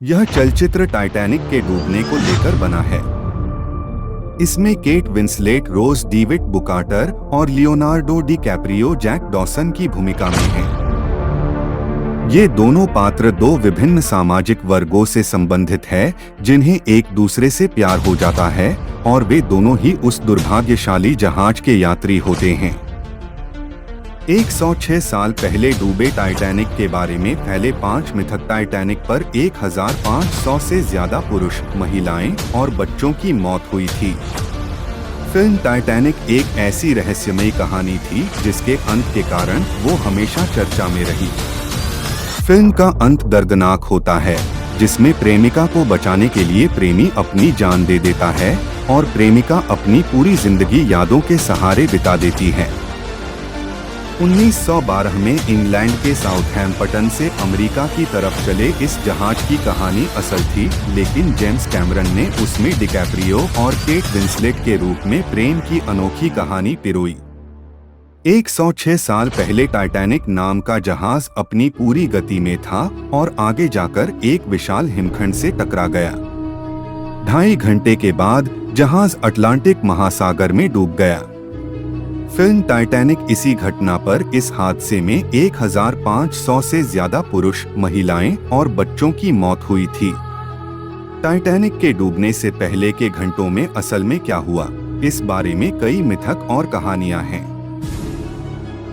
यह चलचित्र टाइटैनिक के डूबने को लेकर बना है। इसमें केट विंसलेट, रोज डीविड बुकाटर और Leonardo DiCaprio Jack Dawson की भूमिका में हैं। ये दोनों पात्र दो विभिन्न सामाजिक वर्गों से संबंधित है जिन्हें एक दूसरे से प्यार हो जाता है और वे दोनों ही उस दुर्भाग्यशाली जहाज के यात्री होते हैं। 106 साल पहले डूबे टाइटैनिक के बारे में फैले 5 मिथक। टाइटैनिक पर 1500 से ज्यादा पुरुष, महिलाएं और बच्चों की मौत हुई थी। फिल्म टाइटैनिक एक ऐसी रहस्यमयी कहानी थी जिसके अंत के कारण वो हमेशा चर्चा में रही। फिल्म का अंत दर्दनाक होता है, जिसमें प्रेमिका को बचाने के लिए प्रेमी अपनी जान दे देता है और प्रेमिका अपनी पूरी जिंदगी यादों के सहारे बिता देती है। 1912 में इंग्लैंड के साउथहैम्पटन से अमेरिका की तरफ चले इस जहाज की कहानी असल थी, लेकिन जेम्स कैमरन ने उसमें डिकैप्रियो और केट विंसलेट के रूप में प्रेम की अनोखी कहानी पिरोई। 106 साल पहले टाइटैनिक नाम का जहाज अपनी पूरी गति में था और आगे जाकर एक विशाल हिमखंड से टकरा गया। 2.5 घंटे के बाद जहाज अटलांटिक महासागर में डूब गया। फिल्म टाइटैनिक इसी घटना पर इस हादसे में 1500 से ज्यादा पुरुष, महिलाएं और बच्चों की मौत हुई थी। टाइटैनिक के डूबने से पहले के घंटों में असल में क्या हुआ, इस बारे में कई मिथक और कहानियां हैं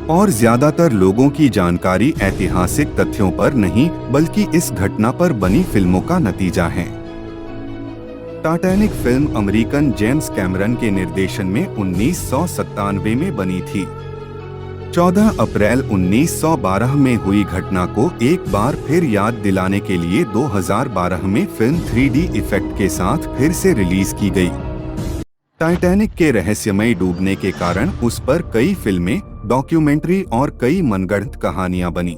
और ज्यादातर लोगों की जानकारी ऐतिहासिक तथ्यों पर नहीं बल्कि इस घटना पर बनी फिल्मों का नतीजा है। Titanic film American James Cameron के निर्देशन में 1997 में बनी थी। 14 अप्रैल 1912 में हुई घटना को एक बार फिर याद दिलाने के लिए 2012 में फिल्म 3D इफेक्ट के साथ फिर से रिलीज की गई। टाइटैनिक के रहस्यमय डूबने के कारण उस पर कई फिल्में, डॉक्यूमेंट्री और कई मनगढ़ंत कहानियां बनी।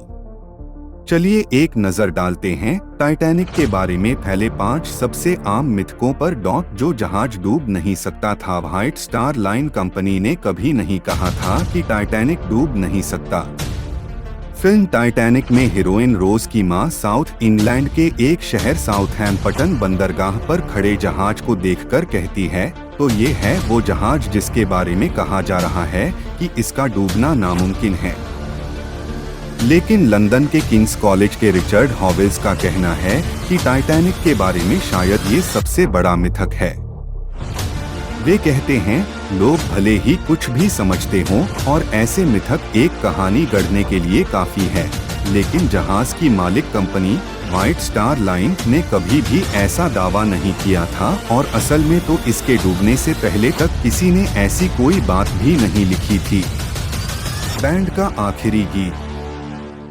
चलिए एक नजर डालते हैं टाइटैनिक के बारे में फैले 5 सबसे आम मिथकों पर। जो जहाज डूब नहीं सकता था। व्हाइट स्टार लाइन कंपनी ने कभी नहीं कहा था कि टाइटैनिक डूब नहीं सकता। फिल्म टाइटैनिक में हीरोइन रोज की मां साउथ इंग्लैंड के एक शहर साउथहैम्पटन बंदरगाह पर खड़े जहाज को देखकर कहती है, तो ये है वो जहाज जिसके बारे में कहा जा रहा है कि इसका डूबना नामुमकिन है। लेकिन लंदन के किंग्स कॉलेज के रिचर्ड हॉवेल्स का कहना है कि टाइटैनिक के बारे में शायद ये सबसे बड़ा मिथक है। वे कहते हैं, लोग भले ही कुछ भी समझते हों और ऐसे मिथक एक कहानी गढ़ने के लिए काफी है, लेकिन जहाज की मालिक कंपनी व्हाइट स्टार लाइन ने कभी भी ऐसा दावा नहीं किया था और असल में तो इसके डूबने से पहले तक किसी ने ऐसी कोई बात भी नहीं लिखी थी। बैंड का आखिरी गीत।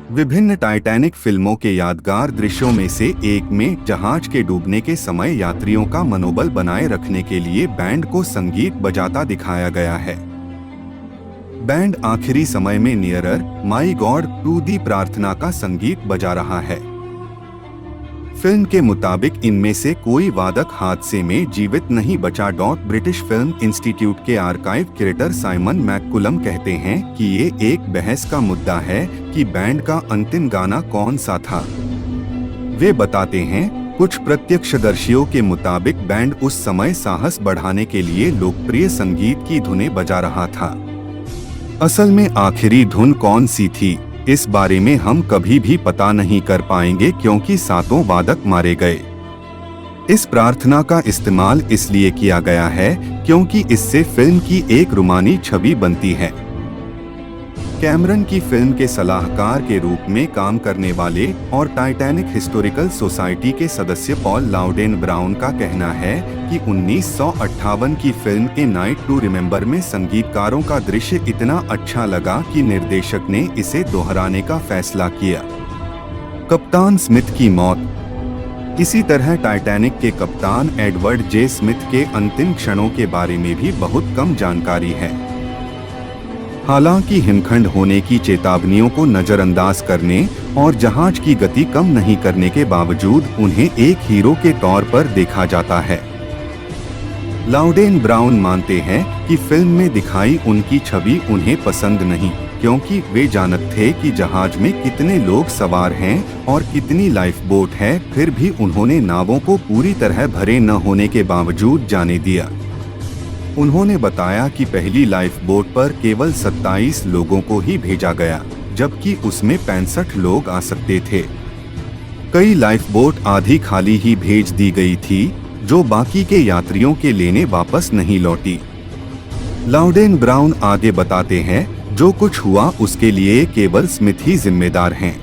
विभिन्न टाइटैनिक फिल्मों के यादगार दृश्यों में से एक में जहाज के डूबने के समय यात्रियों का मनोबल बनाए रखने के लिए बैंड को संगीत बजाता दिखाया गया है। बैंड आखिरी समय में nearer my God to thee प्रार्थना का संगीत बजा रहा है। फिल्म के मुताबिक इनमें से कोई वादक हादसे में जीवित नहीं बचा। ब्रिटिश फिल्म इंस्टीट्यूट के आर्काइव क्यूरेटर साइमन मैककुलम कहते हैं कि ये एक बहस का मुद्दा है कि बैंड का अंतिम गाना कौन सा था। वे बताते हैं, कुछ प्रत्यक्षदर्शियों के मुताबिक बैंड उस समय साहस बढ़ाने के लिए लोकप्रिय संगीत की धुनें बजा रहा था। असल में आखिरी धुन कौन सी थी, इस बारे में हम कभी भी पता नहीं कर पाएंगे क्योंकि सातों वादक मारे गए। इस प्रार्थना का इस्तेमाल इसलिए किया गया है क्योंकि इससे फिल्म की एक रूमानी छवि बनती है। कैमरन की फिल्म के सलाहकार के रूप में काम करने वाले और टाइटैनिक हिस्टोरिकल सोसाइटी के सदस्य पॉल लाउडेन ब्राउन का कहना है कि 1958 की फिल्म ए नाइट टू रिमेम्बर में संगीतकारों का दृश्य इतना अच्छा लगा कि निर्देशक ने इसे दोहराने का फैसला किया। कप्तान स्मिथ की मौत। इसी तरह टाइटैनिक के कप्तान एडवर्ड जे स्मिथ के अंतिम क्षणों के बारे में भी बहुत कम जानकारी है। हालांकि हिमखंड होने की चेतावनियों को नजरअंदाज करने और जहाज की गति कम नहीं करने के बावजूद उन्हें एक हीरो के तौर पर देखा जाता है। लाउडेन ब्राउन मानते हैं कि फिल्म में दिखाई उनकी छवि उन्हें पसंद नहीं, क्योंकि वे जानते थे कि जहाज में कितने लोग सवार हैं और कितनी लाइफ बोट है। फिर भी उन्होंने नावों को पूरी तरह भरे न होने के बावजूद जाने दिया। उन्होंने बताया कि पहली लाइफ बोट पर केवल 27 लोगों को ही भेजा गया, जबकि उसमें 65 लोग आ सकते थे। कई लाइफ बोट आधी खाली ही भेज दी गई थी, जो बाकी के यात्रियों के लेने वापस नहीं लौटी। लाउडेन ब्राउन आगे बताते हैं, जो कुछ हुआ उसके लिए केवल स्मिथ ही जिम्मेदार हैं।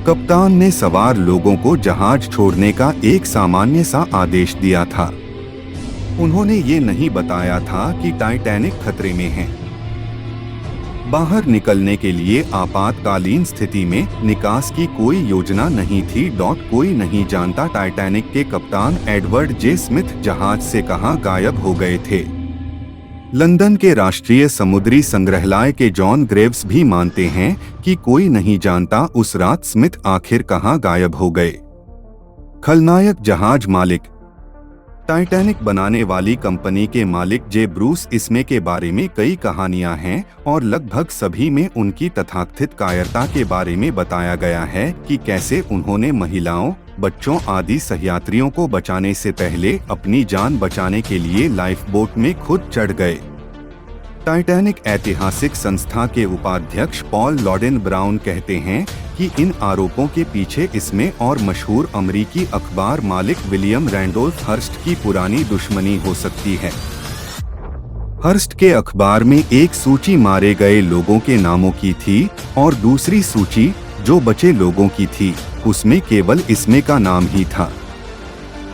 कप्तान ने सवार लोगों को जहाज छोड़ने का एक सामान्य सा आदेश दिया था। उन्होंने ये नहीं बताया था कि टाइटैनिक खतरे में है। बाहर निकलने के लिए आपातकालीन स्थिति में निकास की कोई योजना नहीं थी। कोई नहीं जानता टाइटैनिक के कप्तान एडवर्ड जे स्मिथ जहाज से कहां गायब हो गए थे। लंदन के राष्ट्रीय समुद्री संग्रहालय के जॉन ग्रेव्स भी मानते हैं कि कोई नहीं जानता उस रात स्मिथ आखिर कहां गायब हो गए। खलनायक जहाज मालिक। टाइटैनिक बनाने वाली कंपनी के मालिक जे ब्रूस इसमे के बारे में कई कहानियां हैं और लगभग सभी में उनकी तथाकथित कायरता के बारे में बताया गया है कि कैसे उन्होंने महिलाओं, बच्चों आदि सहयात्रियों को बचाने से पहले अपनी जान बचाने के लिए लाइफ बोट में खुद चढ़ गए। टाइटैनिक ऐतिहासिक संस्था के उपाध्यक्ष पॉल लॉडेन ब्राउन कहते हैं कि इन आरोपों के पीछे इसमें और मशहूर अमेरिकी अखबार मालिक विलियम रैंडोल्फ हर्स्ट की पुरानी दुश्मनी हो सकती है। हर्स्ट के अखबार में एक सूची मारे गए लोगों के नामों की थी और दूसरी सूची जो बचे लोगों की थी, उसमें केवल इसमे का नाम ही था।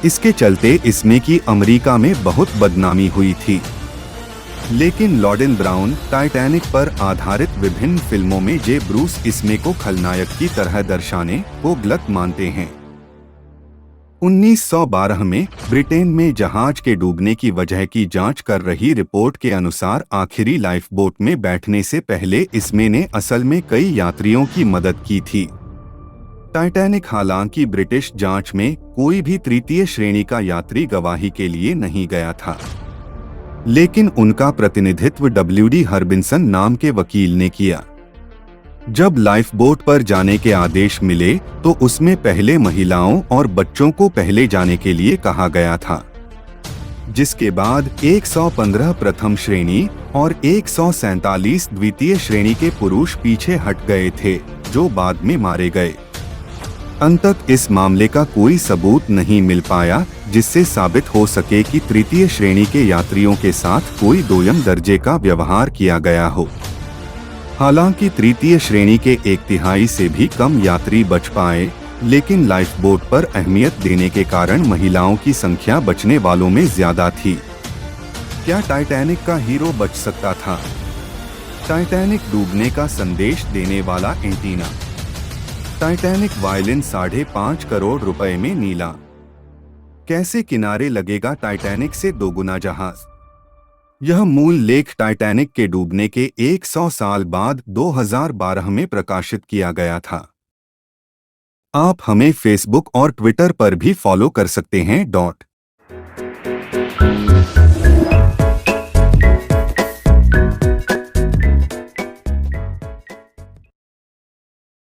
इसके चलते इसमे की अमेरिका में बहुत बदनामी हुई थी। लेकिन लॉडेन ब्राउन टाइटैनिक पर आधारित विभिन्न फिल्मों में जे ब्रूस इसमे को खलनायक की तरह दर्शाने को गलत मानते हैं। 1912 में ब्रिटेन में जहाज के डूबने की वजह की जांच कर रही रिपोर्ट के अनुसार आखिरी लाइफ बोट में बैठने से पहले इसमे ने असल में कई यात्रियों की मदद की थी। टाइटैनिक हालांकि ब्रिटिश जांच में कोई भी तृतीय श्रेणी का यात्री गवाही के लिए नहीं गया था, लेकिन उनका प्रतिनिधित्व WD हर्बिन्सन नाम के वकील ने किया। जब लाइफ बोट पर जाने के आदेश मिले तो उसमें पहले महिलाओं और बच्चों को पहले जाने के लिए कहा गया था, जिसके बाद 115 प्रथम श्रेणी और 147 द्वितीय श्रेणी के पुरुष पीछे हट गए थे, जो बाद में मारे गए। अंततः इस मामले का कोई सबूत नहीं मिल पाया जिससे साबित हो सके कि तृतीय श्रेणी के यात्रियों के साथ कोई दोयम दर्जे का व्यवहार किया गया हो। हालांकि तृतीय श्रेणी के 1/3 से भी कम यात्री बच पाए, लेकिन लाइफ बोट पर अहमियत देने के कारण महिलाओं की संख्या बचने वालों में ज्यादा थी। क्या टाइटैनिक का हीरो बच सकता था? टाइटैनिक डूबने का संदेश देने वाला एंटीना। टाइटैनिक वायलिन 5.5 करोड़ रुपए में नीला। कैसे किनारे लगेगा टाइटैनिक से 2 गुना जहाज? यह मूल लेख टाइटैनिक के डूबने के 100 साल बाद 2012 में प्रकाशित किया गया था। आप हमें फेसबुक और ट्विटर पर भी फॉलो कर सकते हैं।